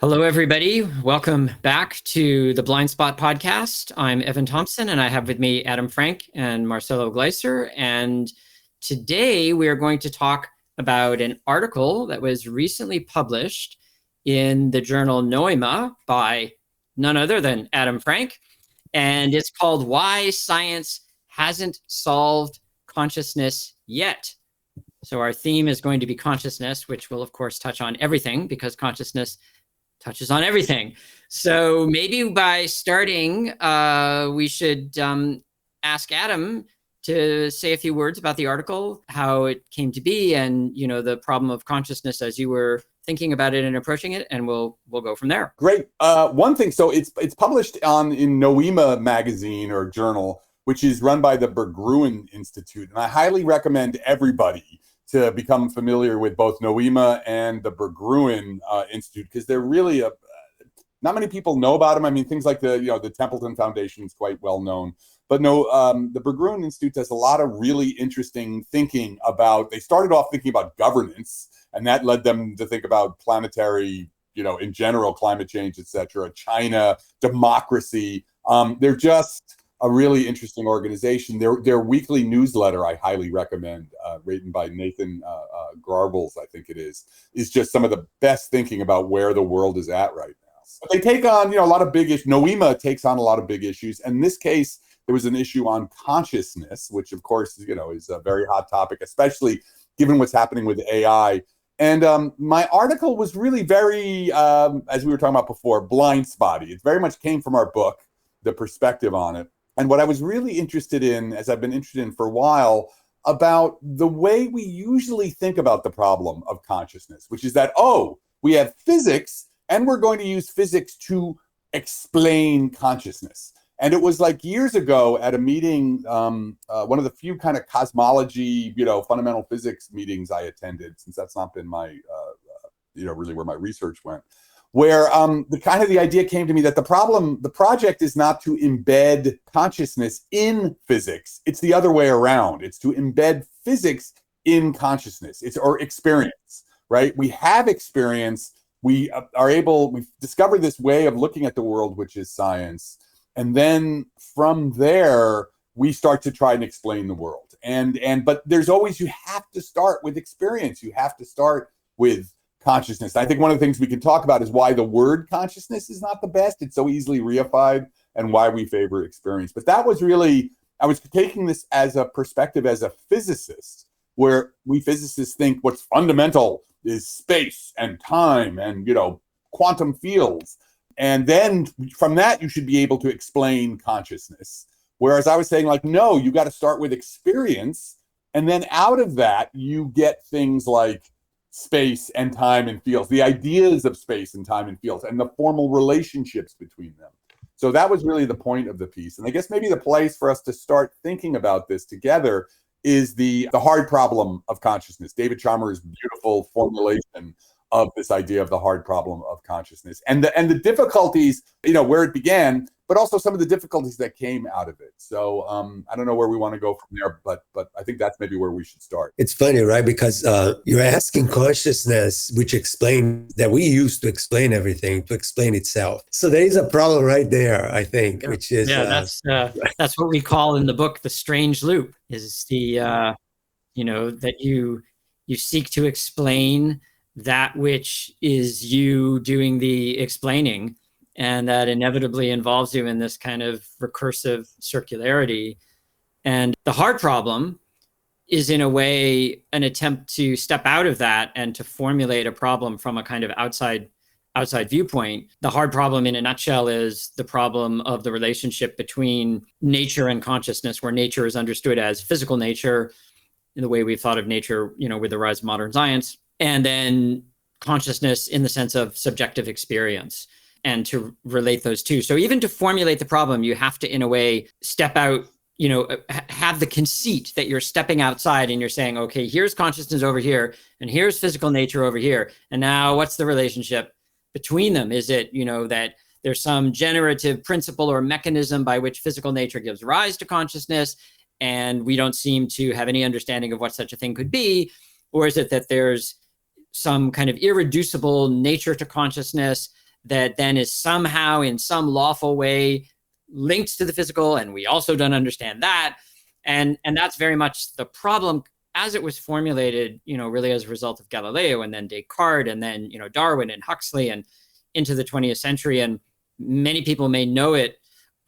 Hello, everybody. Welcome back to the Blind Spot podcast. I'm Evan Thompson, and I have with me Adam Frank and Marcelo Gleiser. And today we are going to talk about an article that was recently published in the journal Noema by none other than Adam Frank. And it's called Why Science Hasn't Solved Consciousness Yet. So our theme is going to be consciousness, which will, of course, touch on everything because consciousness touches on everything. So maybe by starting, we should ask Adam to say a few words about the article, how it came to be, and the problem of consciousness as you were thinking about it and approaching it, and we'll go from there. Great. One thing, so it's published in Noema magazine or journal, which is run by the Berggruen Institute, and I highly recommend everybody to become familiar with both Noema and the Berggruen Institute, because they're really not many people know about them. I mean, things like the Templeton Foundation is quite well known, but the Berggruen Institute does a lot of really interesting thinking about. They started off thinking about governance, and that led them to think about planetary, in general, climate change, etc. China, democracy. They're just a really interesting organization. Their weekly newsletter, I highly recommend, written by Nathan Garbles, I think it is just some of the best thinking about where the world is at right now. But they take on, a lot of big issues. Noema takes on a lot of big issues. And in this case, there was an issue on consciousness, which of course, is a very hot topic, especially given what's happening with AI. And my article was really very, as we were talking about before, blind spotty. It very much came from our book, the perspective on it. And what I was really interested in, as I've been interested in for a while, about the way we usually think about the problem of consciousness, which is that, we have physics and we're going to use physics to explain consciousness. And it was like years ago at a meeting, one of the few kind of cosmology, fundamental physics meetings I attended, since that's not been my, really where my research went, where the idea came to me that the project is not to embed consciousness in physics. It's the other way around. It's to embed physics in consciousness. Or experience, right? We have experience. We've discovered this way of looking at the world, which is science. And then from there, we start to try and explain the world. But there's always, you have to start with experience. You have to start with consciousness. I think one of the things we can talk about is why the word consciousness is not the best. It's so easily reified, and why we favor experience. But that was really, I was taking this as a perspective as a physicist, where we physicists think what's fundamental is space and time and, quantum fields. And then from that, you should be able to explain consciousness. Whereas I was saying, no, you got to start with experience. And then out of that, you get things like space and time and fields, the ideas of space and time and fields, and the formal relationships between them. So that was really the point of the piece. And I guess maybe the place for us to start thinking about this together is the hard problem of consciousness. David Chalmers' beautiful formulation of this idea of the hard problem of consciousness and the difficulties, where it began, but also some of the difficulties that came out of it. So I don't know where we want to go from there, but I think that's maybe where we should start. It's funny, right? Because you're asking consciousness, which that we use to explain everything, to explain itself. So there is a problem right there, I think, which is that's what we call in the book the strange loop. Is the that you seek to explain that which is you doing the explaining, and that inevitably involves you in this kind of recursive circularity. And the hard problem is, in a way, an attempt to step out of that and to formulate a problem from a kind of outside viewpoint. The hard problem, in a nutshell, is the problem of the relationship between nature and consciousness, where nature is understood as physical nature, in the way we've thought of nature, with the rise of modern science, and then consciousness in the sense of subjective experience, and to relate those two. So even to formulate the problem, you have to, in a way, step out, have the conceit that you're stepping outside and you're saying, okay, here's consciousness over here, and here's physical nature over here. And now what's the relationship between them? Is it, that there's some generative principle or mechanism by which physical nature gives rise to consciousness, and we don't seem to have any understanding of what such a thing could be? Or is it that there's some kind of irreducible nature to consciousness that then is somehow in some lawful way linked to the physical, and we also don't understand that. And that's very much the problem as it was formulated, really as a result of Galileo and then Descartes and then, Darwin and Huxley and into the 20th century. And many people may know it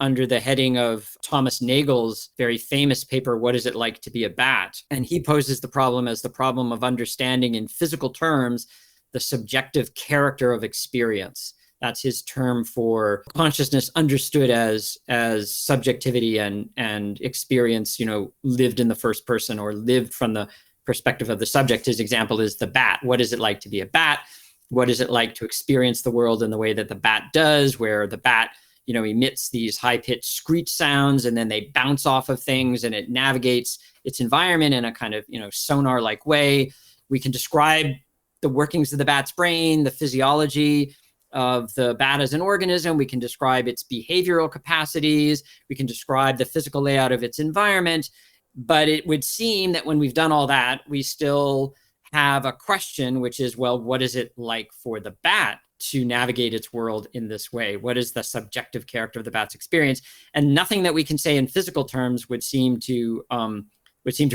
under the heading of Thomas Nagel's very famous paper, What Is It Like to Be a Bat? And he poses the problem as the problem of understanding in physical terms the subjective character of experience. That's his term for consciousness understood as subjectivity and experience, lived in the first person or lived from the perspective of the subject. His example is the bat. What is it like to be a bat? What is it like to experience the world in the way that the bat does, where the bat, emits these high-pitched screech sounds and then they bounce off of things and it navigates its environment in a kind of, sonar-like way. We can describe the workings of the bat's brain, the physiology of the bat as an organism. We can describe its behavioral capacities. We can describe the physical layout of its environment. But it would seem that when we've done all that, we still have a question, which is, well, what is it like for the bat to navigate its world in this way? What is the subjective character of the bat's experience? And nothing that we can say in physical terms would seem to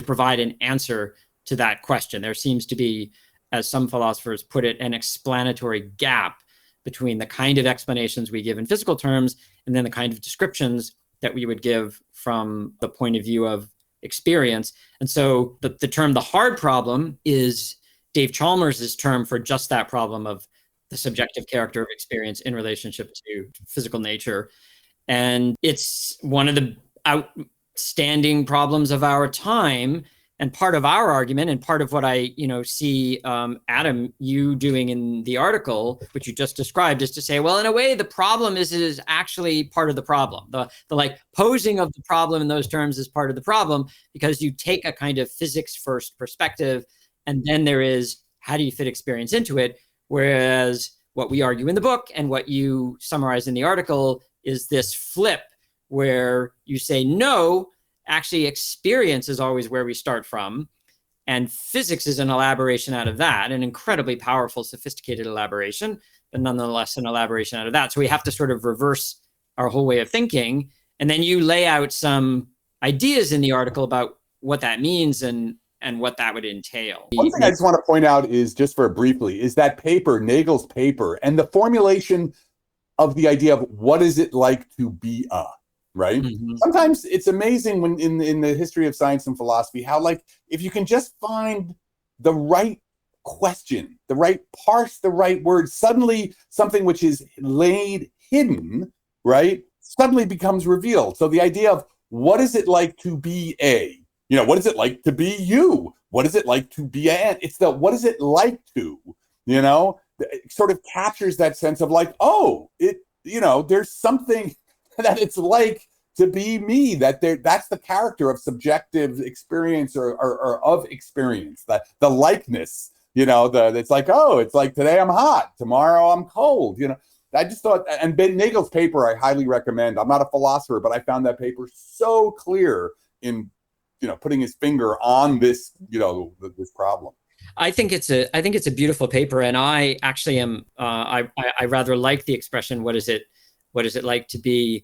provide an answer to that question. There seems to be, as some philosophers put it, an explanatory gap between the kind of explanations we give in physical terms and then the kind of descriptions that we would give from the point of view of experience. And so the term the hard problem is Dave Chalmers' term for just that problem of the subjective character of experience in relationship to physical nature. And it's one of the outstanding problems of our time. And part of our argument, and part of what I, see Adam, you doing in the article, which you just described, is to say, well, in a way, the problem is actually part of the problem. The posing of the problem in those terms is part of the problem, because you take a kind of physics first perspective, and then there is, how do you fit experience into it? Whereas what we argue in the book and what you summarize in the article is this flip where you say, no, actually, experience is always where we start from. And physics is an elaboration out of that, an incredibly powerful, sophisticated elaboration, but nonetheless an elaboration out of that. So we have to sort of reverse our whole way of thinking. And then you lay out some ideas in the article about what that means and what that would entail. One thing I just want to point out is, just for briefly, is that paper, Nagel's paper, and the formulation of the idea of what is it like to be a, right? Mm-hmm. Sometimes it's amazing when in the history of science and philosophy, how if you can just find the right question, the right parse, the right word, suddenly something which is laid hidden, right, suddenly becomes revealed. So the idea of what is it like to be a, what is it like to be you? What is it like to be an? It's the what is it like to, it sort of captures that sense of there's something that it's like to be me, that's the character of subjective experience or of experience, the likeness, it's like today I'm hot, tomorrow I'm cold, I just thought, and Ben Nagel's paper I highly recommend. I'm not a philosopher, but I found that paper so clear in, putting his finger on this, this problem. I think it's a beautiful paper, and I actually am. I rather like the expression "what is it like to be."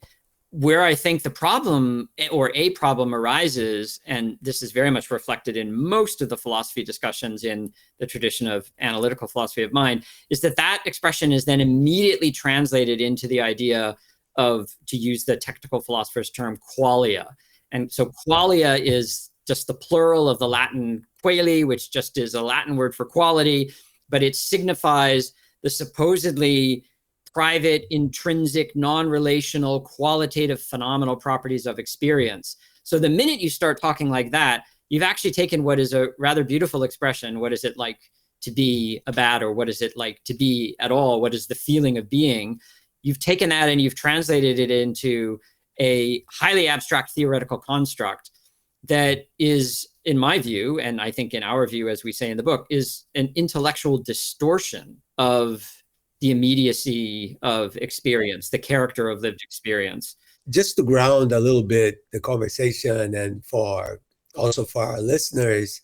Where I think the problem or a problem arises, and this is very much reflected in most of the philosophy discussions in the tradition of analytical philosophy of mind, is that expression is then immediately translated into the idea of, to use the technical philosopher's term, qualia. And so qualia is just the plural of the Latin quali, which just is a Latin word for quality, but it signifies the supposedly private, intrinsic, non-relational, qualitative, phenomenal properties of experience. So the minute you start talking like that, you've actually taken what is a rather beautiful expression, what is it like to be a bat, or what is it like to be at all? What is the feeling of being? You've taken that and you've translated it into a highly abstract theoretical construct that is, in my view, and I think in our view, as we say in the book, is an intellectual distortion of the immediacy of experience, the character of lived experience. Just to ground a little bit the conversation, and for our listeners,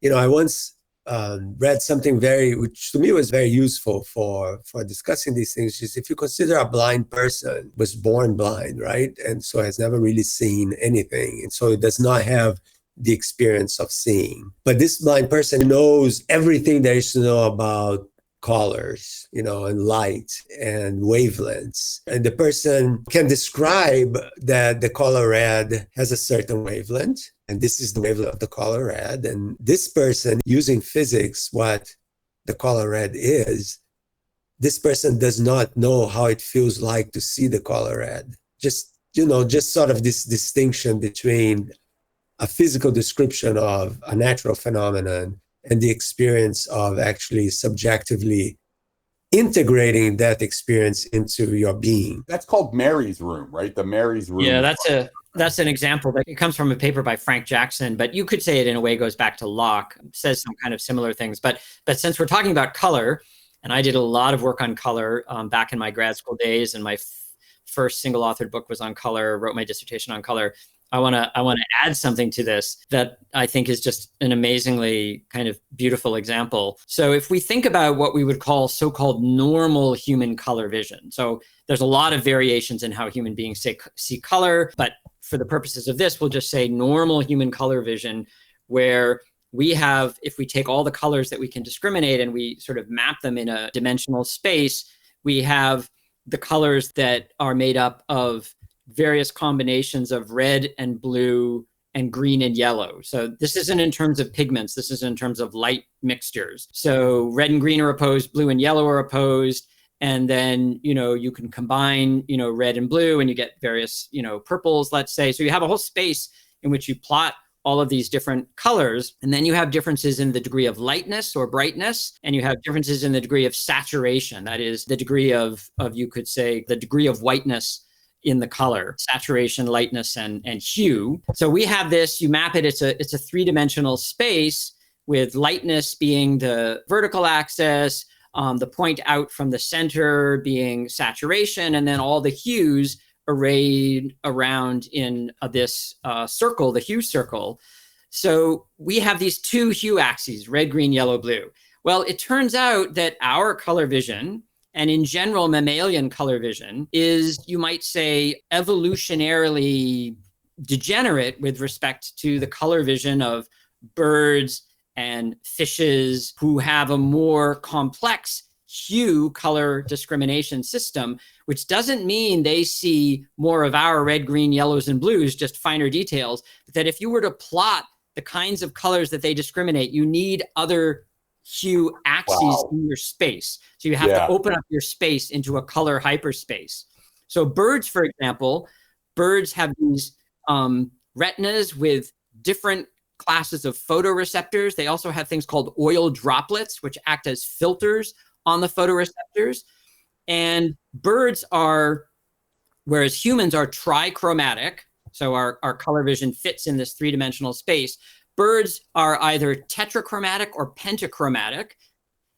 I once read something which to me was very useful for discussing these things. Is if you consider a blind person was born blind, right? And so has never really seen anything. And so it does not have the experience of seeing. But this blind person knows everything there is to know about colors, and light and wavelengths. And the person can describe that the color red has a certain wavelength, and this is the wavelength of the color red. And this person, using physics, what the color red is, this person does not know how it feels like to see the color red. Just sort of this distinction between a physical description of a natural phenomenon and the experience of actually subjectively integrating that experience into your being. That's called Mary's room, right? The Mary's room. Yeah, that's an example. That it comes from a paper by Frank Jackson, but you could say it in a way goes back to Locke, says some kind of similar things. But since we're talking about color, and I did a lot of work on color back in my grad school days, and my first single authored book was on color, wrote my dissertation on color. I want to add something to this that I think is just an amazingly kind of beautiful example. So if we think about what we would call so-called normal human color vision, so there's a lot of variations in how human beings see color, but for the purposes of this, we'll just say normal human color vision, where we have, if we take all the colors that we can discriminate and we sort of map them in a dimensional space, we have the colors that are made up of various combinations of red and blue and green and yellow. So this isn't in terms of pigments. This is in terms of light mixtures. So red and green are opposed, blue and yellow are opposed. And then, you can combine, red and blue and you get various, purples, let's say. So you have a whole space in which you plot all of these different colors. And then you have differences in the degree of lightness or brightness. And you have differences in the degree of saturation. That is the degree of you could say, the degree of whiteness in the color, saturation, lightness, and hue. So we have this, you map it, it's a three-dimensional space with lightness being the vertical axis, the point out from the center being saturation, and then all the hues arrayed around in this circle, the hue circle. So we have these two hue axes, red, green, yellow, blue. Well, it turns out that our color vision, and in general, mammalian color vision, is, you might say, evolutionarily degenerate with respect to the color vision of birds and fishes who have a more complex hue color discrimination system, which doesn't mean they see more of our red, green, yellows, and blues, just finer details. But that if you were to plot the kinds of colors that they discriminate, you need other hue axes in your space. So you have to open up your space into a color hyperspace. So birds, for example, have these retinas with different classes of photoreceptors. They also have things called oil droplets, which act as filters on the photoreceptors. And birds are, whereas humans are trichromatic, so our color vision fits in this three-dimensional space, birds are either tetrachromatic or pentachromatic.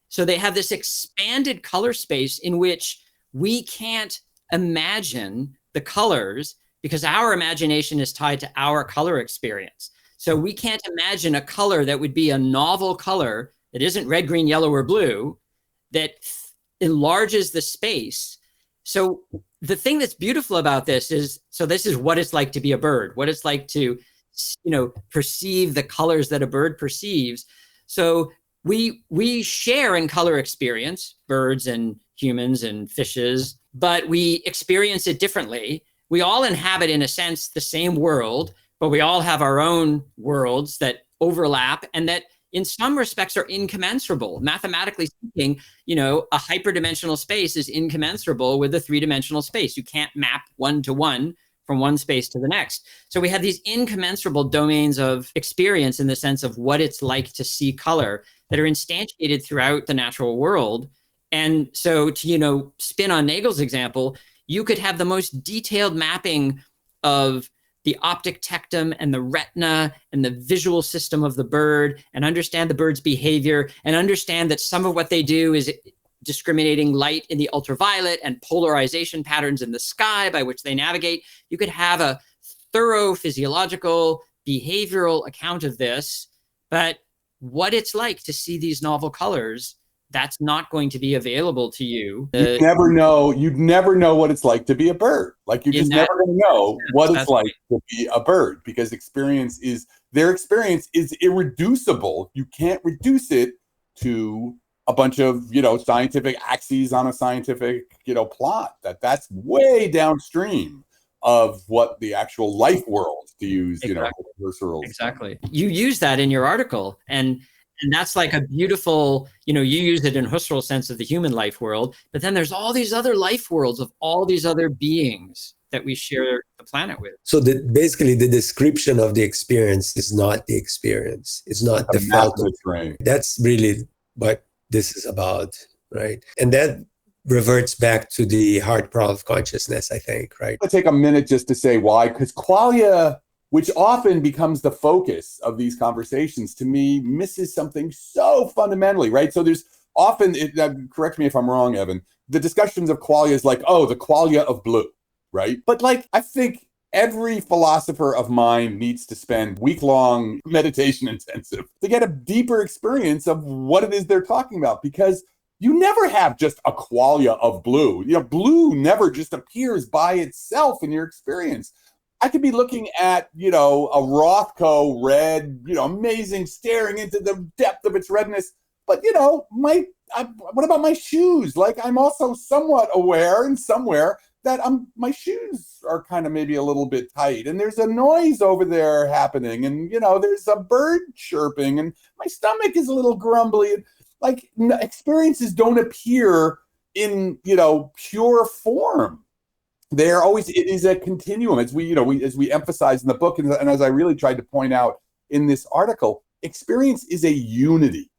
So they have this expanded color space in which we can't imagine the colors because our imagination is tied to our color experience. So we can't imagine a color that would be a novel color that isn't red, green, yellow, or blue that enlarges the space. So the thing that's beautiful about this is, so this is what it's like to be a bird, what it's like to perceive the colors that a bird perceives. So we share in color experience, birds and humans and fishes, but we experience it differently. We all inhabit, in a sense, the same world, but we all have our own worlds that overlap and that in some respects are incommensurable. Mathematically speaking, a hyperdimensional space is incommensurable with a three-dimensional space. You can't map one-to-one from one space to the next. So we have these incommensurable domains of experience in the sense of what it's like to see color that are instantiated throughout the natural world. And so to, spin on Nagel's example, you could have the most detailed mapping of the optic tectum and the retina and the visual system of the bird and understand the bird's behavior and understand that some of what they do is discriminating light in the ultraviolet and polarization patterns in the sky by which they navigate. You could have a thorough physiological, behavioral account of this, but what it's like to see these novel colors. That's not going to be available to you. You'd never know what it's like to be a bird. Like you're just never going to know what it's like to be a bird, because their experience is irreducible. You can't reduce it to a bunch of, scientific axes on a scientific, plot. That's way downstream of what the actual life world, to use, reversals. Exactly. You use that in your article, and that's like a beautiful, you use it in Husserl's sense of the human life world, but then there's all these other life worlds of all these other beings that we share the planet with. So basically the description of the experience is not the experience. It's not the felt. That's really what this is about, right? And that reverts back to the hard problem of consciousness, I think, right? I'll take a minute just to say why, because qualia, which often becomes the focus of these conversations, to me, misses something so fundamentally, right? So there's often, correct me if I'm wrong, Evan, the discussions of qualia is like, oh, the qualia of blue, right? But I think every philosopher of mind needs to spend week-long meditation intensive to get a deeper experience of what it is they're talking about, because you never have just a qualia of blue. Blue never just appears by itself in your experience. I could be looking at, a Rothko red, amazing, staring into the depth of its redness. But, what about my shoes? I'm also somewhat aware and somewhere that my shoes are kind of maybe a little bit tight. And there's a noise over there happening. And, there's a bird chirping. And my stomach is a little grumbly. Experiences don't appear in, pure form. They're always, it is a continuum, as we emphasize in the book, and as I really tried to point out in this article. Experience is a unity,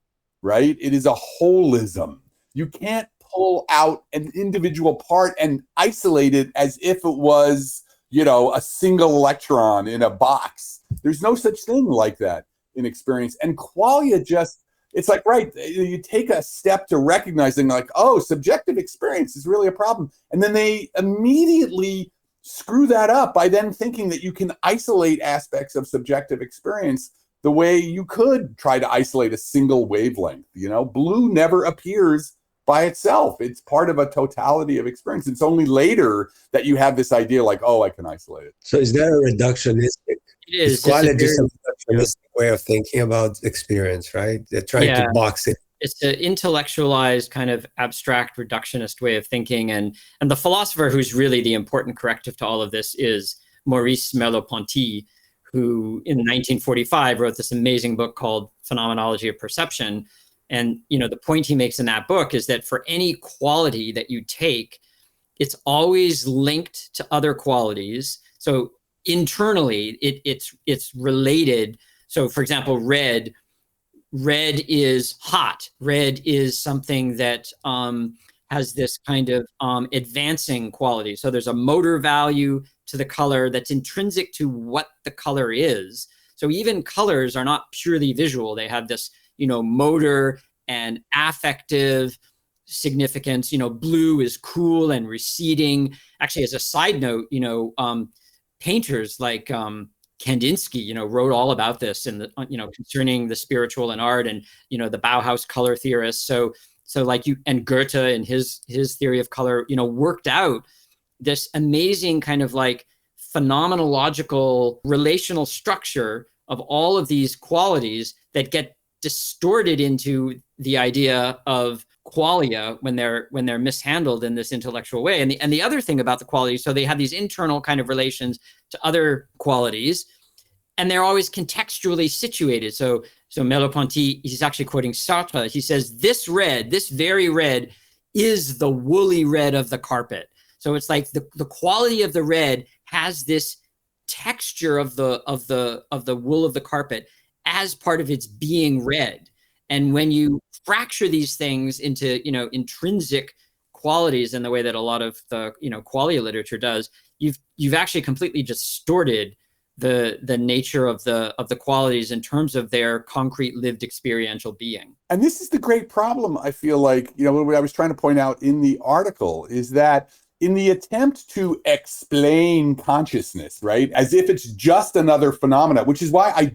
right? It is a holism. You can't pull out an individual part and isolate it as if it was, a single electron in a box. There's no such thing like that in experience. And qualia it's like, right, you take a step to recognizing subjective experience is really a problem. And then they immediately screw that up by then thinking that you can isolate aspects of subjective experience the way you could try to isolate a single wavelength. Blue never appears by itself. It's part of a totality of experience. It's only later that you have this idea I can isolate it. So is that a reductionistic? It is. It's a reductionistic way of thinking about experience, right? They're trying to box it. It's an intellectualized kind of abstract reductionist way of thinking. And the philosopher who's really the important corrective to all of this is Maurice Merleau-Ponty, who in 1945 wrote this amazing book called Phenomenology of Perception. And, the point he makes in that book is that for any quality that you take, it's always linked to other qualities. So internally, it's related. So, for example, red is hot. Red is something that has this kind of advancing quality. So there's a motor value to the color that's intrinsic to what the color is. So even colors are not purely visual. They have this, motor and affective significance. Blue is cool and receding. Actually, as a side note, painters like Kandinsky, wrote all about this in the, concerning the spiritual and art, and, the Bauhaus color theorists. So and Goethe and his theory of color, worked out this amazing kind of phenomenological relational structure of all of these qualities that get distorted into the idea of qualia when they're mishandled in this intellectual way. And the other thing about the qualities, so they have these internal kind of relations to other qualities, and they're always contextually situated. So Merleau-Ponty, he's actually quoting Sartre. He says, this very red is the woolly red of the carpet. So it's like the quality of the red has this texture of the wool of the carpet as part of its being red. And when you fracture these things into, intrinsic qualities in the way that a lot of the, qualia literature does, you've actually completely distorted the nature of the qualities in terms of their concrete lived experiential being. And this is the great problem, I feel like, what I was trying to point out in the article is that in the attempt to explain consciousness, right, as if it's just another phenomena, which is why I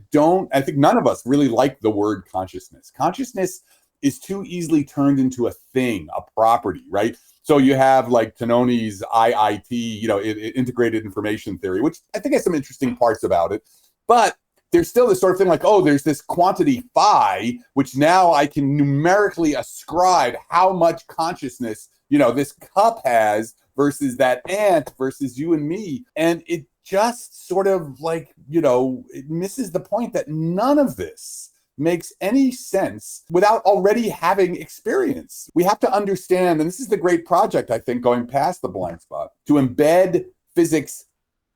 think none of us really like the word consciousness. Consciousness is too easily turned into a thing, a property, right? So you have like Tononi's IIT, integrated information theory, which I think has some interesting parts about it. But there's still this sort of thing like, oh, there's this quantity phi, which now I can numerically ascribe how much consciousness, this cup has versus that ant versus you and me. And it just sort of like, it misses the point that none of this makes any sense without already having experience. We have to understand, and this is the great project, I think, going past the blind spot, to embed physics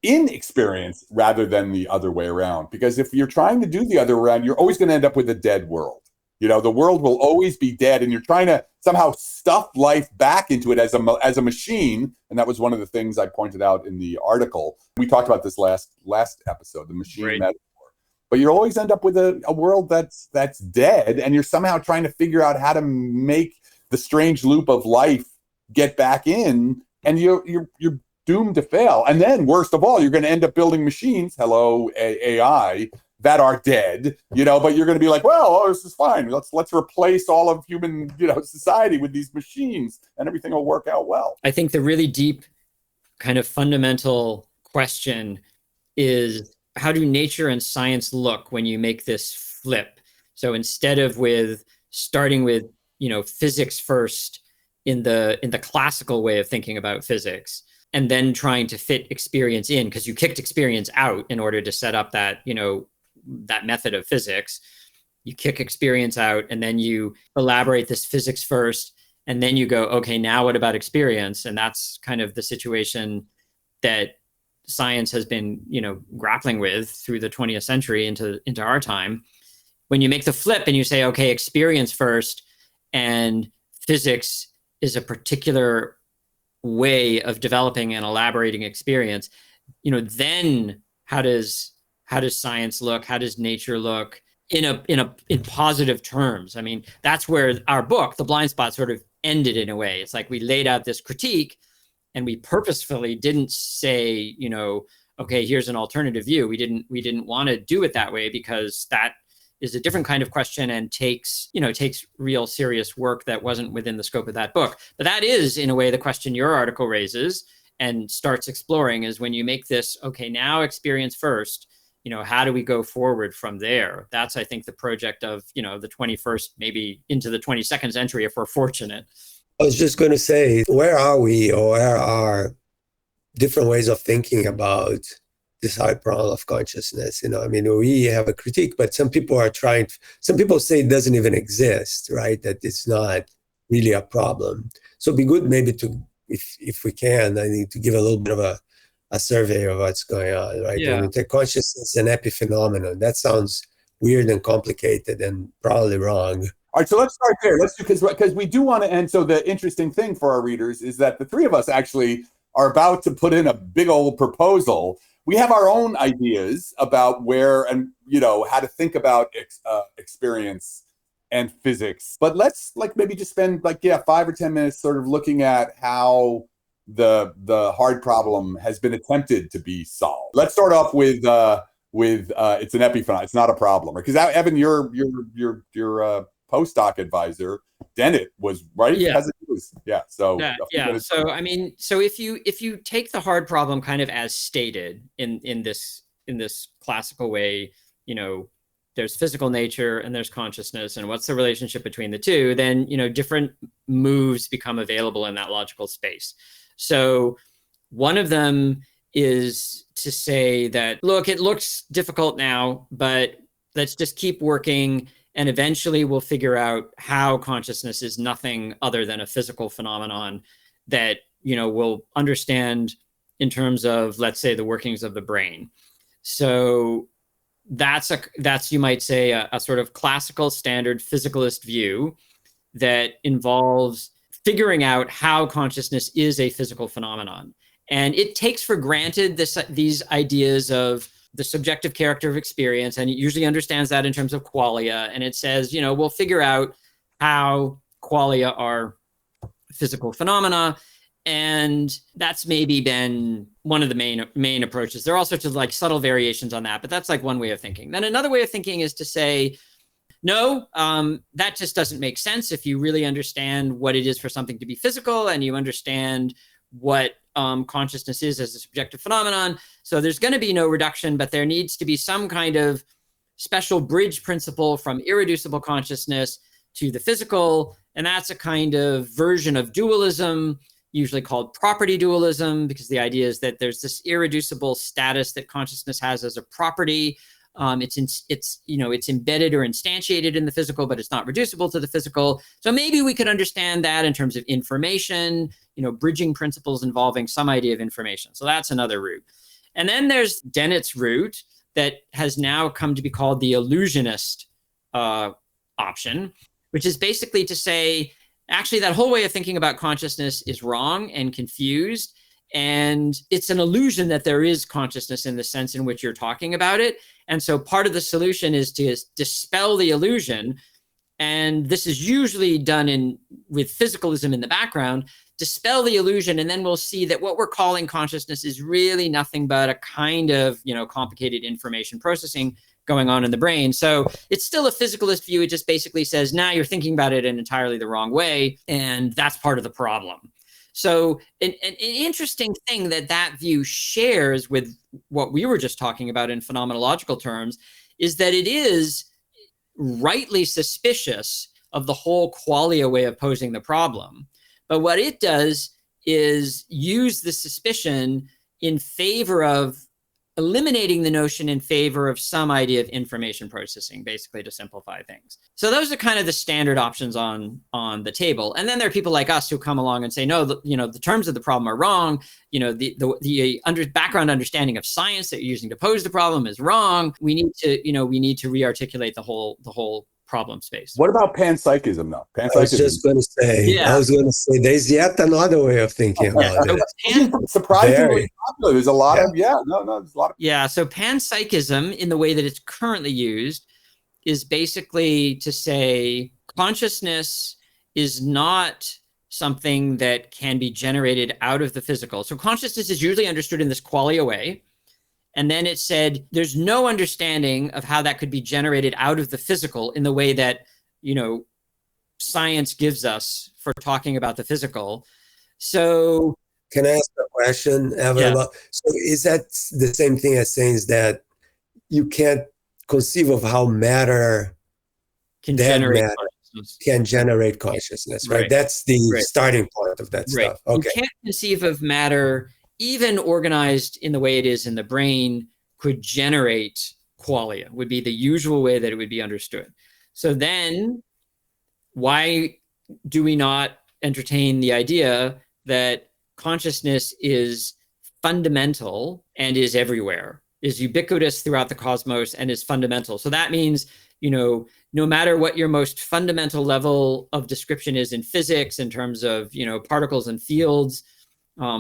in experience rather than the other way around. Because if you're trying to do the other way around, you're always going to end up with a dead world. The world will always be dead, and you're trying to somehow stuff life back into it as a machine. And that was one of the things I pointed out in the article. We talked about this last episode, the machine metaphor. But you always end up with a world that's dead, and you're somehow trying to figure out how to make the strange loop of life get back in, and you're doomed to fail. And then, worst of all, you're going to end up building machines, hello AI, that are dead, but you're going to be like, well, this is fine. Let's replace all of human, society with these machines, and everything will work out well. I think the really deep kind of fundamental question is, how do nature and science look when you make this flip? So instead of starting with, physics first in the classical way of thinking about physics, and then trying to fit experience in, because you kicked experience out in order to set up that, that method of physics. You kick experience out, and then you elaborate this physics first, and then you go, okay, now what about experience? And that's kind of the situation that science has been, grappling with through the 20th century into our time. When you make the flip and you say, okay, experience first, and physics is a particular way of developing and elaborating experience, then how does science look? How does nature look in positive terms? I mean, that's where our book, The Blind Spot, sort of ended in a way. It's like we laid out this critique, and we purposefully didn't say, okay, here's an alternative view. We didn't want to do it that way, because that is a different kind of question and takes real serious work that wasn't within the scope of that book. But that is, in a way, the question your article raises and starts exploring, is when you make this, okay, now experience first, how do we go forward from there? That's, I think, the project of, the 21st, maybe into the 22nd century, if we're fortunate. I was just going to say, where are we, or where are different ways of thinking about this hard problem of consciousness? We have a critique, but some people say it doesn't even exist, right? That it's not really a problem. So it'd be good maybe to, if we can, I think, to give a little bit of a survey of what's going on, right? Yeah. When we take consciousness an epiphenomenon, that sounds weird and complicated and probably wrong. All right, so let's start there. Let's do, because we do want to end. So the interesting thing for our readers is that the three of us actually are about to put in a big old proposal. We have our own ideas about where and how to think about experience and physics. But let's maybe just spend 5 or 10 minutes sort of looking at how the hard problem has been attempted to be solved. Let's start off with it's an epiphenomenon. It's not a problem, because Evan, your postdoc advisor, Dennett, was right. Yeah. Yeah. So yeah. So I mean, so if you take the hard problem kind of as stated in this classical way, there's physical nature and there's consciousness, and what's the relationship between the two? Then different moves become available in that logical space. So one of them is to say that, look, it looks difficult now, but let's just keep working, and eventually we'll figure out how consciousness is nothing other than a physical phenomenon that, we'll understand in terms of, let's say, the workings of the brain. So that's you might say, a sort of classical standard physicalist view that involves figuring out how consciousness is a physical phenomenon. And it takes for granted these ideas of the subjective character of experience, and it usually understands that in terms of qualia. And it says, we'll figure out how qualia are physical phenomena, And that's maybe been one of the main approaches. There are all sorts of like subtle variations on that, but that's like one way of thinking. Then another way of thinking is to say, no, that just doesn't make sense. If you really understand what it is for something to be physical and you understand what consciousness is as a subjective phenomenon, so there's going to be no reduction, but there needs to be some kind of special bridge principle from irreducible consciousness to the physical. And that's a kind of version of dualism, usually called property dualism, because the idea is that there's this irreducible status that consciousness has as a property. It's embedded or instantiated in the physical, but it's not reducible to the physical. So maybe we could understand that in terms of information, bridging principles involving some idea of information. So that's another route. And then there's Dennett's route that has now come to be called the illusionist option, which is basically to say, actually, that whole way of thinking about consciousness is wrong and confused. And it's an illusion that there is consciousness in the sense in which you're talking about it. And so part of the solution is to dispel the illusion. And this is usually done with physicalism in the background. Dispel the illusion, and then we'll see that what we're calling consciousness is really nothing but a kind of, complicated information processing going on in the brain. So it's still a physicalist view. It just basically says, now you're thinking about it in entirely the wrong way. And that's part of the problem. So an interesting thing that view shares with what we were just talking about in phenomenological terms is that it is rightly suspicious of the whole qualia way of posing the problem. But what it does is use the suspicion in favor of eliminating the notion in favor of some idea of information processing, basically, to simplify things. So those are kind of the standard options on the table. And then there are people like us who come along and say, no, the terms of the problem are wrong. The background understanding of science that you're using to pose the problem is wrong. We need to re-articulate the whole problem space. What about panpsychism, though? I was just going to say, there's yet another way of thinking about it. Surprisingly popular. There's a lot of, there's a lot of. Yeah, so panpsychism, in the way that it's currently used, is basically to say consciousness is not something that can be generated out of the physical. So consciousness is usually understood in this qualia way. And then it said, there's no understanding of how that could be generated out of the physical in the way that, science gives us for talking about the physical. So can I ask a question, Evan? Yeah. So is that the same thing as saying that you can't conceive of how matter can generate consciousness, right? That's the starting point of that stuff. Okay. You can't conceive of matter, even organized in the way it is in the brain, could generate qualia, would be the usual way that it would be understood. So then why do we not entertain the idea that consciousness is fundamental and is everywhere, is ubiquitous throughout the cosmos and is fundamental? So that means, no matter what your most fundamental level of description is in physics, in terms of, particles and fields,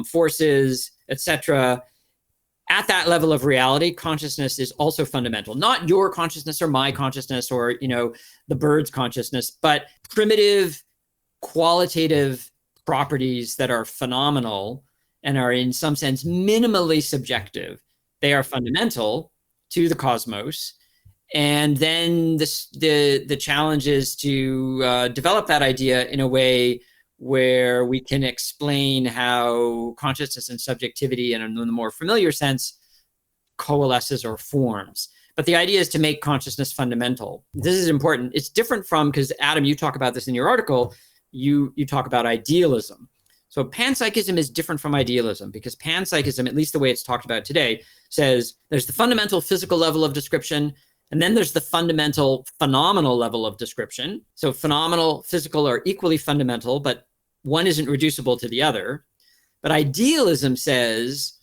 forces, etc., at that level of reality, consciousness is also fundamental. Not your consciousness or my consciousness or, the bird's consciousness, but primitive qualitative properties that are phenomenal and are in some sense minimally subjective. They are fundamental to the cosmos. And then the challenge is to develop that idea in a way where we can explain how consciousness and subjectivity, in the more familiar sense, coalesces or forms. But the idea is to make consciousness fundamental. This is important. It's different from, because Adam, you talk about this in your article, you talk about idealism. So panpsychism is different from idealism, because panpsychism, at least the way it's talked about today, says there's the fundamental physical level of description, and then there's the fundamental phenomenal level of description. So phenomenal, physical are equally fundamental, but one isn't reducible to the other. But idealism says,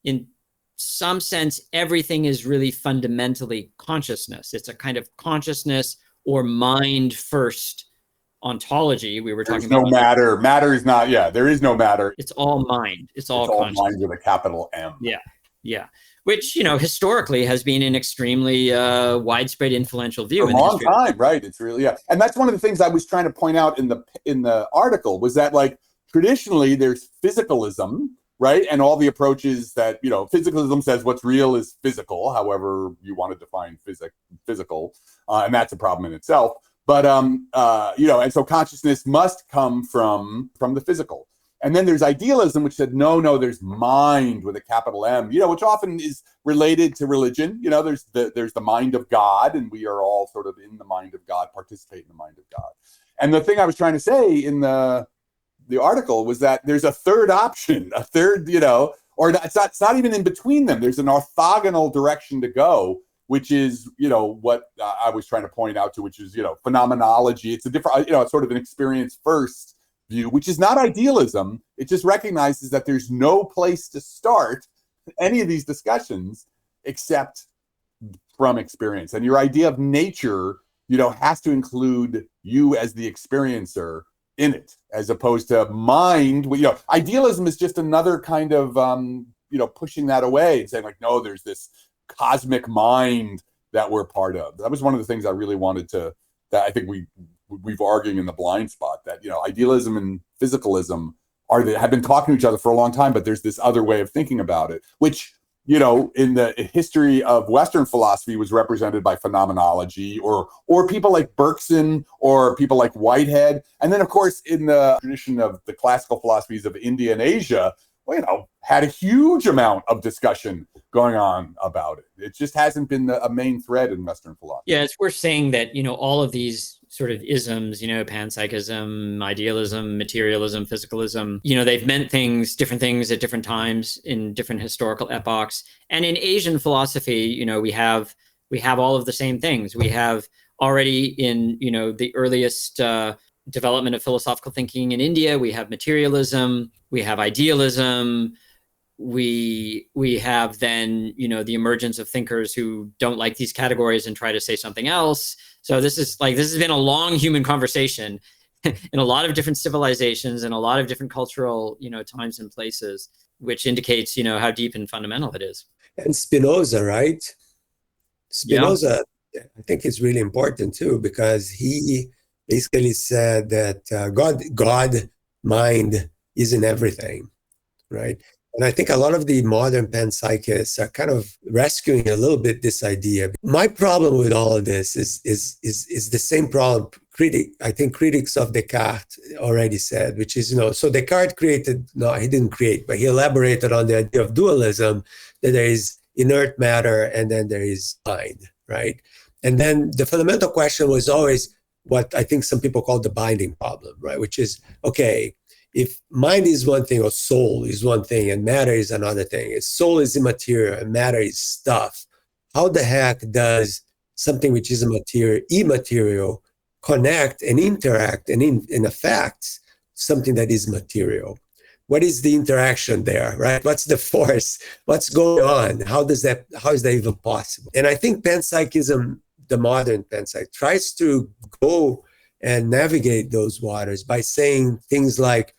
in some sense, everything is really fundamentally consciousness. It's a kind of consciousness or mind first ontology. We were talking about. There's no matter. Matter is not, there is no matter. It's all mind. It's all mind with a capital M. Yeah. Which, historically has been an extremely widespread influential view. For a long time, right? It's really, And that's one of the things I was trying to point out in the article was that, like, traditionally there's physicalism, right? And all the approaches that, physicalism says what's real is physical, however you want to define physical, and that's a problem in itself. But, and so consciousness must come from the physical. And then there's idealism, which said, no, there's mind with a capital M, which often is related to religion. There's the mind of God, and we are all sort of in the mind of God, participate in the mind of God. And the thing I was trying to say in the article was that there's a third option, or it's not even in between them. There's an orthogonal direction to go, which is, what I was trying to point out to, which is, phenomenology. It's a different, it's sort of an experience first view, which is not idealism. It just recognizes that there's no place to start any of these discussions except from experience. And your idea of nature, has to include you as the experiencer in it, as opposed to mind. Idealism is just another kind of, pushing that away and saying like, no, there's this cosmic mind that we're part of. That was one of the things I really wanted to, that I think we've arguing in the blind spot, that idealism and physicalism have been talking to each other for a long time, but there's this other way of thinking about it, which in the history of Western philosophy was represented by phenomenology or people like Bergson or people like Whitehead, and then of course in the tradition of the classical philosophies of India and Asia, had a huge amount of discussion going on about it. It just hasn't been a main thread in Western philosophy. Yeah, it's worth saying that, all of these sort of isms, panpsychism, idealism, materialism, physicalism, they've meant different things at different times in different historical epochs. And in Asian philosophy, we have all of the same things. We have already in, the earliest development of philosophical thinking in India, we have materialism, we have idealism, we have then, the emergence of thinkers who don't like these categories and try to say something else. So this has been a long human conversation in a lot of different civilizations and a lot of different cultural, times and places, which indicates, how deep and fundamental it is. And Spinoza, right? Spinoza, yeah. I think it's really important too, because he basically said that God mind is in everything, right? And I think a lot of the modern panpsychists are kind of rescuing a little bit this idea. My problem with all of this is the same problem I think critics of Descartes already said, which is, so Descartes he didn't create, but he elaborated on the idea of dualism, that there is inert matter and then there is mind, right? And then the fundamental question was always what I think some people call the binding problem, right? Which is, okay, if mind is one thing or soul is one thing and matter is another thing, if soul is immaterial and matter is stuff, how the heck does something which is immaterial connect and interact and in affect something that is material? What is the interaction there, right? What's the force? What's going on? How is that even possible? And I think panpsychism, the modern panpsych, tries to go and navigate those waters by saying things like,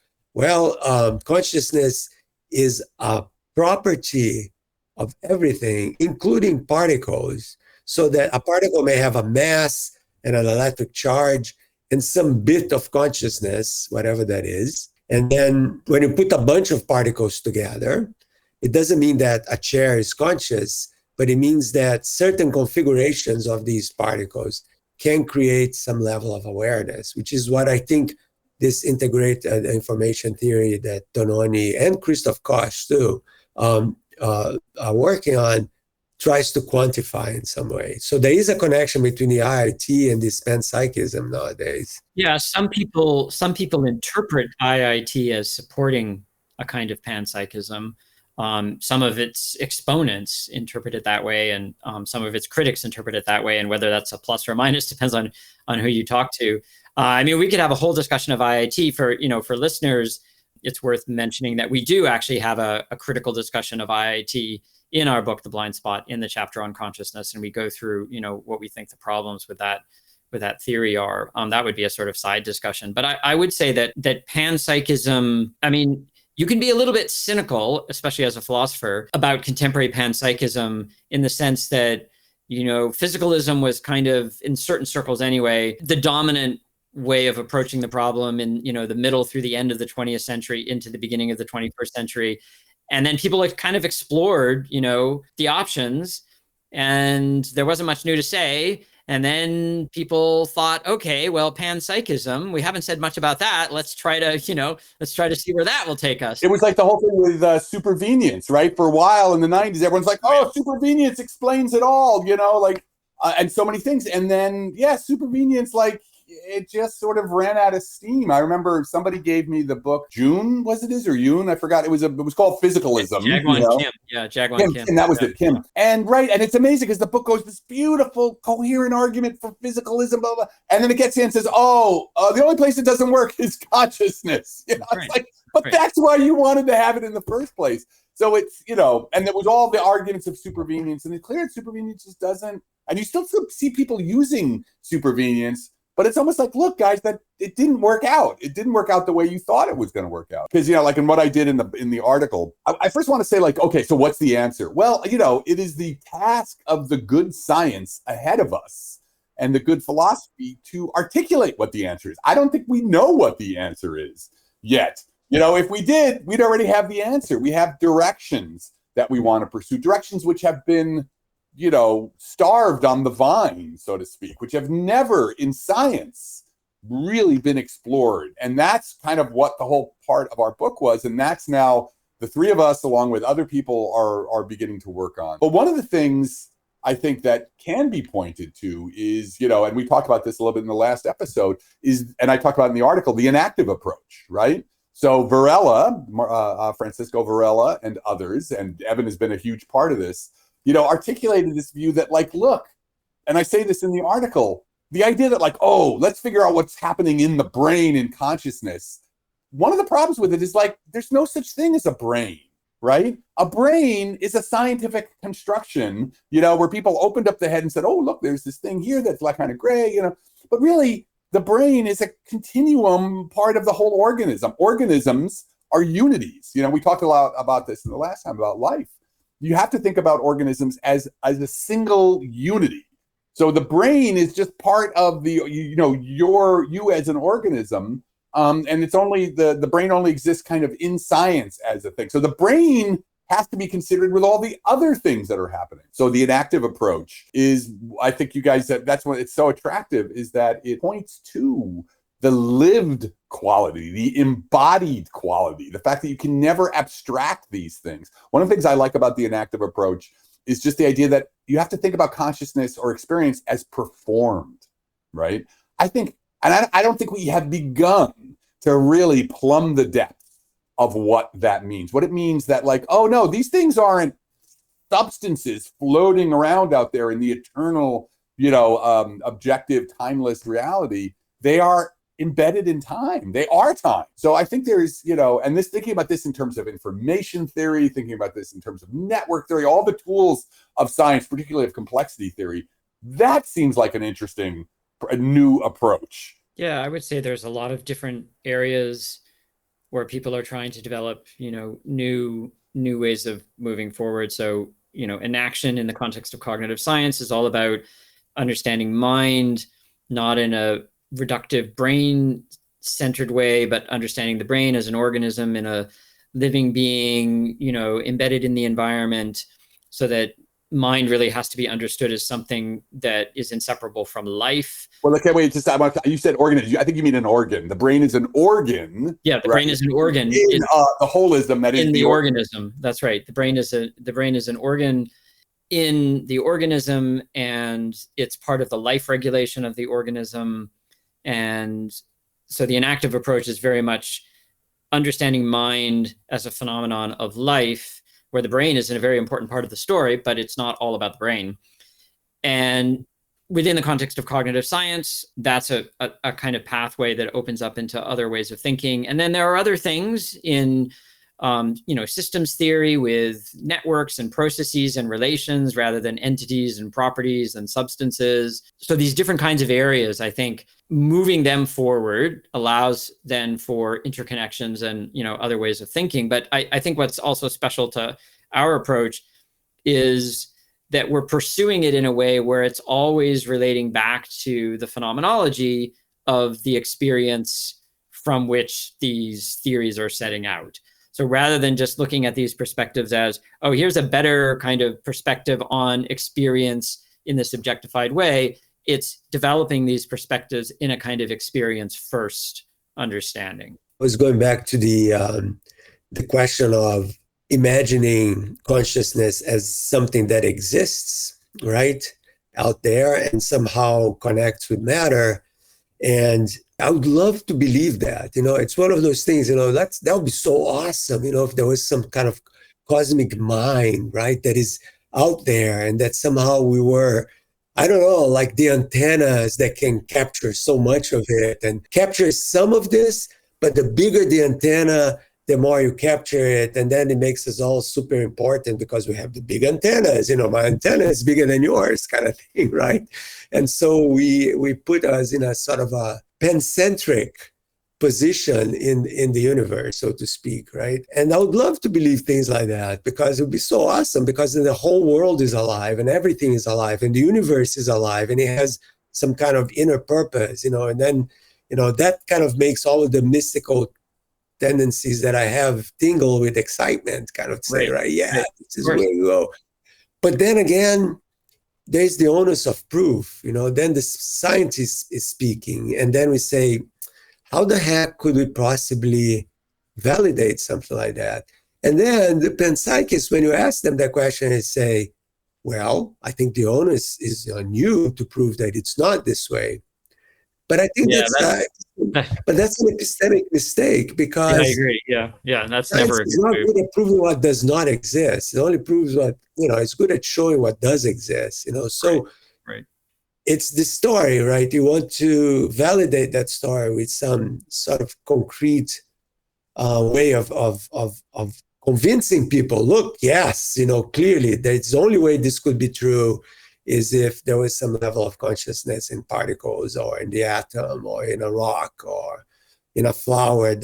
consciousness is a property of everything, including particles, so that a particle may have a mass and an electric charge and some bit of consciousness, whatever that is. And then when you put a bunch of particles together, it doesn't mean that a chair is conscious, but it means that certain configurations of these particles can create some level of awareness, which is what I think this integrated information theory that Tononi and Christoph Koch too are working on tries to quantify in some way. So there is a connection between the IIT and this panpsychism nowadays. Yeah, some people interpret IIT as supporting a kind of panpsychism. Some of its exponents interpret it that way, and some of its critics interpret it that way. And whether that's a plus or a minus depends on who you talk to. We could have a whole discussion of IIT for listeners. It's worth mentioning that we do actually have a critical discussion of IIT in our book, The Blind Spot, in the chapter on consciousness, and we go through what we think the problems with that theory are. That would be a sort of side discussion. But I would say that panpsychism, you can be a little bit cynical, especially as a philosopher, about contemporary panpsychism in the sense that, physicalism was kind of, in certain circles anyway, the dominant way of approaching the problem in, the middle through the end of the 20th century into the beginning of the 21st century. And then people have kind of explored, the options, and there wasn't much new to say. And then people thought, okay, well, panpsychism, we haven't said much about that. Let's try to see where that will take us. It was like the whole thing with supervenience, right? For a while in the 90s, everyone's like, oh, supervenience explains it all, and so many things. And then, supervenience, it just sort of ran out of steam. I remember somebody gave me the book June, I forgot. It was called Physicalism. Jaguan Kim. Yeah, Jaguan Kim. And that was it, Kim. And and it's amazing because the book goes this beautiful, coherent argument for physicalism, blah, blah. And then it gets in and says, the only place it doesn't work is consciousness. It's like, but that's why you wanted to have it in the first place. So it's, and there was all the arguments of supervenience, and it's clear that supervenience just doesn't, and you still see people using supervenience. But it's almost like, look, guys, that it didn't work out. It didn't work out the way you thought it was going to work out. Because, like in what I did in the article, I first want to say, okay, so what's the answer? Well, it is the task of the good science ahead of us and the good philosophy to articulate what the answer is. I don't think we know what the answer is yet. If we did, we'd already have the answer. We have directions that we want to pursue, directions which have been starved on the vine, so to speak, which have never in science really been explored. And that's kind of what the whole part of our book was. And that's now the three of us, along with other people, are beginning to work on. But one of the things I think that can be pointed to is, and we talked about this a little bit in the last episode, and I talked about in the article, the inactive approach, right? So Varela, Francisco Varela and others, and Evan has been a huge part of this, articulated this view that look, and I say this in the article, the idea that let's figure out what's happening in the brain and consciousness. One of the problems with it is there's no such thing as a brain, right? A brain is a scientific construction, where people opened up the head and said, oh, look, there's this thing here that's kind of gray, but really the brain is a continuum part of the whole organism. Organisms are unities. We talked a lot about this in the last time about life. You have to think about organisms as a single unity. So the brain is just part of the, you as an organism. And it's only the brain only exists kind of in science as a thing. So the brain has to be considered with all the other things that are happening. So the inactive approach is, I think you guys, that's what it's so attractive, is that it points to the lived quality, the embodied quality, the fact that you can never abstract these things. One of the things I like about the inactive approach is just the idea that you have to think about consciousness or experience as performed, right? I think, and I don't think we have begun to really plumb the depth of what that means. What it means that oh no, these things aren't substances floating around out there in the eternal, objective, timeless reality. They are embedded in time. They are time. So I think there's, and this, thinking about this in terms of information theory, thinking about this in terms of network theory, all the tools of science, particularly of complexity theory, that seems like an interesting, a new approach. Yeah, I would say there's a lot of different areas where people are trying to develop, new ways of moving forward. So, enaction in the context of cognitive science is all about understanding mind, not in a reductive brain-centered way, but understanding the brain as an organism in a living being, embedded in the environment, so that mind really has to be understood as something that is inseparable from life. Well, okay, wait, you said organism. I think you mean an organ. The brain is an organ. Yeah, the brain is an organ. In the holism that is in the organism. That's right. The brain is an organ in the organism, and it's part of the life regulation of the organism. And so the inactive approach is very much understanding mind as a phenomenon of life, where the brain is in a very important part of the story, but it's not all about the brain. And within the context of cognitive science, that's a kind of pathway that opens up into other ways of thinking. And then there are other things in systems theory with networks and processes and relations rather than entities and properties and substances. So these different kinds of areas, I think, moving them forward allows then for interconnections and, other ways of thinking. But I think what's also special to our approach is that we're pursuing it in a way where it's always relating back to the phenomenology of the experience from which these theories are setting out. So rather than just looking at these perspectives as, oh, here's a better kind of perspective on experience in this objectified way, it's developing these perspectives in a kind of experience first understanding. I was going back to the question of imagining consciousness as something that exists, right, out there and somehow connects with matter. And I would love to believe that, it's one of those things, that would be so awesome, if there was some kind of cosmic mind, right, that is out there and that somehow we were, I don't know, like the antennas that can capture so much of it and capture some of this, but the bigger the antenna, the more you capture it. And then it makes us all super important because we have the big antennas, my antenna is bigger than yours kind of thing, right? And so we put us in a sort of a pancentric position in the universe, so to speak, right? And I would love to believe things like that because it would be so awesome because then the whole world is alive and everything is alive and the universe is alive and it has some kind of inner purpose, and then, that kind of makes all of the mystical tendencies that I have tingle with excitement, kind of say, right? Yeah, this is where we go. But then again, there's the onus of proof, then the scientist is speaking. And then we say, how the heck could we possibly validate something like that? And then the panpsychists, when you ask them that question, they say, well, I think the onus is on you to prove that it's not this way. But I think that's an epistemic mistake because I agree. Yeah, that's never it's not good at proving what does not exist. It only proves what it's good at showing what does exist. So right. It's the story, right? You want to validate that story with some sort of concrete way of convincing people. Look, yes, clearly that's the only way this could be true is if there was some level of consciousness in particles or in the atom or in a rock or in a flower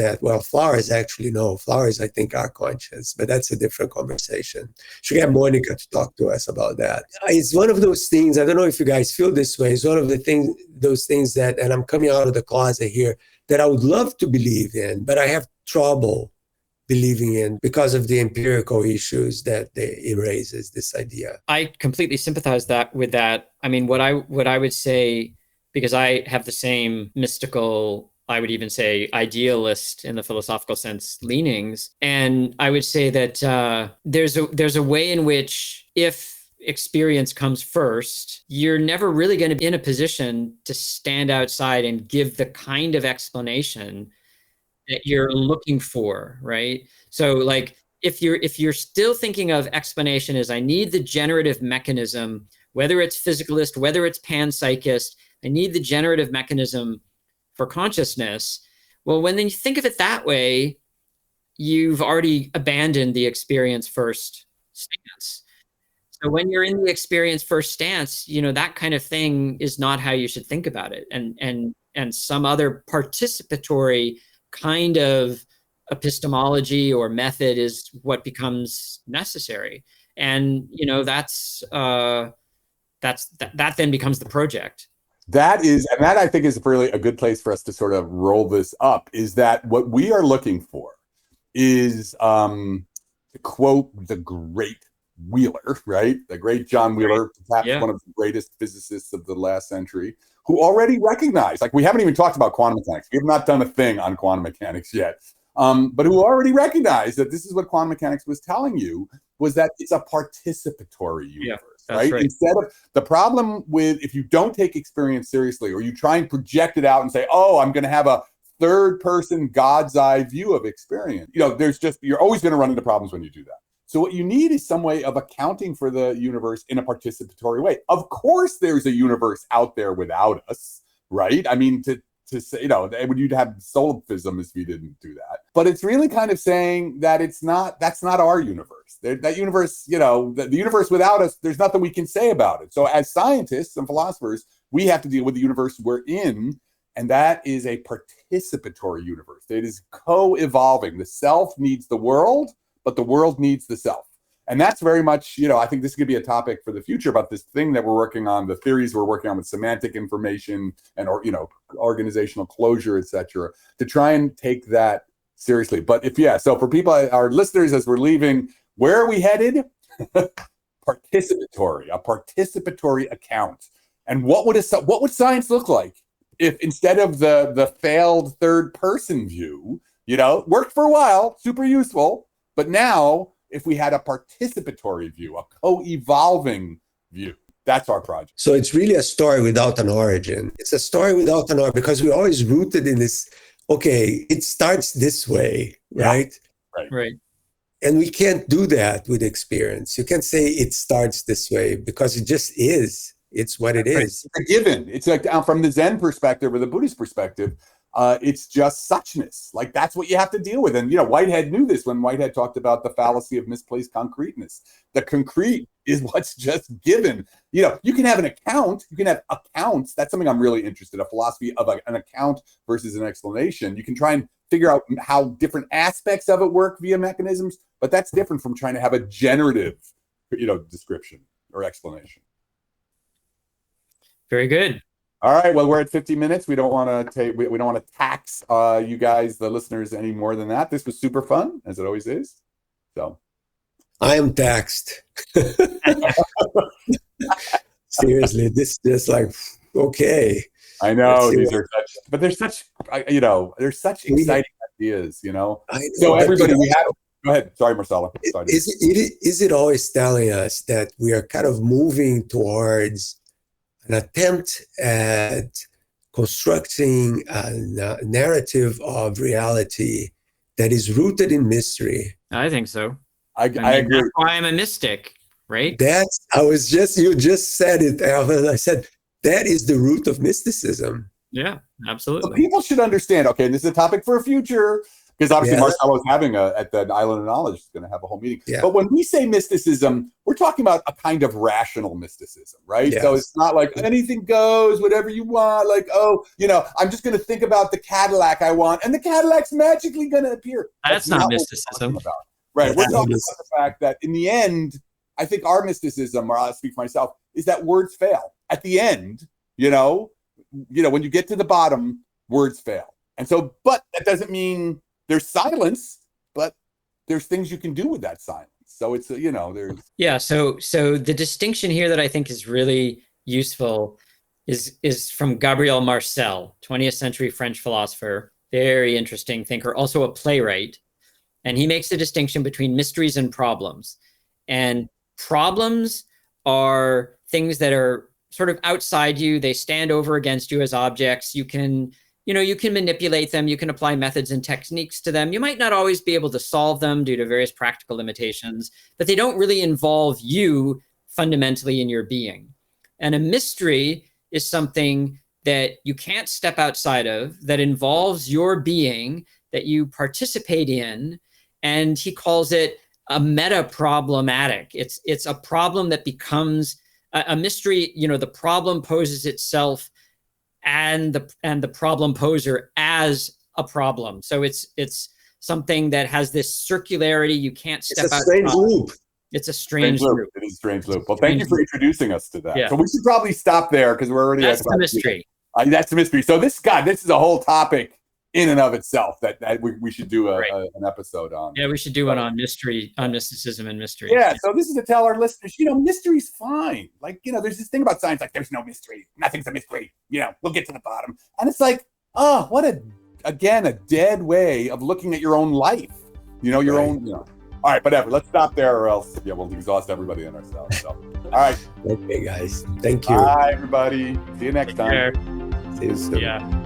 flowers actually, no, flowers I think are conscious, but that's a different conversation. Should get Monica to talk to us about that. It's one of those things, I don't know if you guys feel this way, it's one of those things that, and I'm coming out of the closet here, that I would love to believe in, but I have trouble believing in because of the empirical issues that it raises, this idea. I completely sympathize with that. I mean, what I would say, because I have the same mystical, I would even say idealist in the philosophical sense leanings, and I would say that there's a way in which if experience comes first, you're never really going to be in a position to stand outside and give the kind of explanation that you're looking for, right? So like if you're still thinking of explanation as I need the generative mechanism, whether it's physicalist, whether it's panpsychist, I need the generative mechanism for consciousness. Well, when then you think of it that way, you've already abandoned the experience first stance. So when you're in the experience first stance, that kind of thing is not how you should think about it. And some other participatory kind of epistemology or method is what becomes necessary. And, that then becomes the project. That I think is really a good place for us to sort of roll this up, is that what we are looking for is, to quote the great Wheeler, right? The great John Wheeler, perhaps one of the greatest physicists of the last century, who already recognized, like we haven't even talked about quantum mechanics. We have not done a thing on quantum mechanics yet, but who already recognized that this is what quantum mechanics was telling you, was that it's a participatory universe, right? Instead of the problem with, if you don't take experience seriously or you try and project it out and say, oh, I'm going to have a third person God's eye view of experience, you're always going to run into problems when you do that. So what you need is some way of accounting for the universe in a participatory way. Of course, there's a universe out there without us, right? I mean, to say, you'd have solipsism if you didn't do that. But it's really kind of saying that that's not our universe. That universe, the universe without us, there's nothing we can say about it. So as scientists and philosophers, we have to deal with the universe we're in. And that is a participatory universe. It is co-evolving. The self needs the world, but the world needs the self. And that's very much, I think this could be a topic for the future about this thing that we're working on, the theories we're working on with semantic information and, organizational closure, etc., to try and take that seriously. But so for people, our listeners, as we're leaving, where are we headed? A participatory account. And what would science look like if instead of the failed third person view, worked for a while, super useful, but now if we had a participatory view, a co-evolving view? That's our project. So it's really a story without an origin. It's a story without an origin because we're always rooted in this, okay, it starts this way, right? Right. And we can't do that with experience. You can't say it starts this way because it just is. It's what it is. It's a given. It's like from the Zen perspective or the Buddhist perspective, it's just suchness. Like that's what you have to deal with. And Whitehead knew this when Whitehead talked about the fallacy of misplaced concreteness. The concrete is what's just given. You can have an account. You can have accounts. That's something I'm really interested in, a philosophy of an account versus an explanation. You can try and figure out how different aspects of it work via mechanisms, but that's different from trying to have a generative, description or explanation. Very good. All right. Well, we're at 50 minutes. We don't want to we don't want to tax you guys, the listeners, any more than that. This was super fun, as it always is. So I am taxed. Seriously, this is like, okay. I know they're such exciting ideas, I know, So everybody, go ahead. Sorry, Marcella. Is it always telling us that we are kind of moving towards an attempt at constructing a narrative of reality that is rooted in mystery? I think so. I agree. That's why I'm a mystic, right? You just said it, Alvin. I said, that is the root of mysticism. Yeah, absolutely. But people should understand, okay, and this is a topic for a future, because obviously Marcelo is having at the Island of Knowledge, is going to have a whole meeting. Yeah. But when we say mysticism, we're talking about a kind of rational mysticism, right? Yes. So it's not like anything goes, whatever you want, like, I'm just going to think about the Cadillac I want, and the Cadillac's magically going to appear. That's not mysticism. Right. We're talking about the fact that in the end, I think our mysticism, or I'll speak for myself, is that words fail. At the end, when you get to the bottom, words fail. And so, but that doesn't mean there's silence, but there's things you can do with that silence. So it's, there's. Yeah. So the distinction here that I think is really useful is from Gabriel Marcel, 20th century French philosopher, very interesting thinker, also a playwright. And he makes a distinction between mysteries and problems. And problems are things that are sort of outside you. They stand over against you as objects. You can manipulate them. You can apply methods and techniques to them. You might not always be able to solve them due to various practical limitations, but they don't really involve you fundamentally in your being. And a mystery is something that you can't step outside of, that involves your being, that you participate in. And he calls it a meta-problematic. It's a problem that becomes a mystery. The problem poses itself and the problem poser as a problem. So it's something that has this circularity. You can't step out. It's a strange loop. It's a strange loop. It is a strange loop. Well, thank you for introducing us to that. Yeah. So we should probably stop there because we're already. That's the mystery. That's the mystery. So this is a whole topic in and of itself that we should do an episode on. Yeah, we should do one on mystery, on mysticism and mystery. Yeah, so this is to tell our listeners, mystery's fine. Like, there's this thing about science, like there's no mystery. Nothing's a mystery. We'll get to the bottom. And it's like, what a dead way of looking at your own life. Your own, All right, whatever. Let's stop there or else we'll exhaust everybody and ourselves. So, all right. Okay, guys. Thank you. Bye, everybody. See you next time. See you soon. Yeah.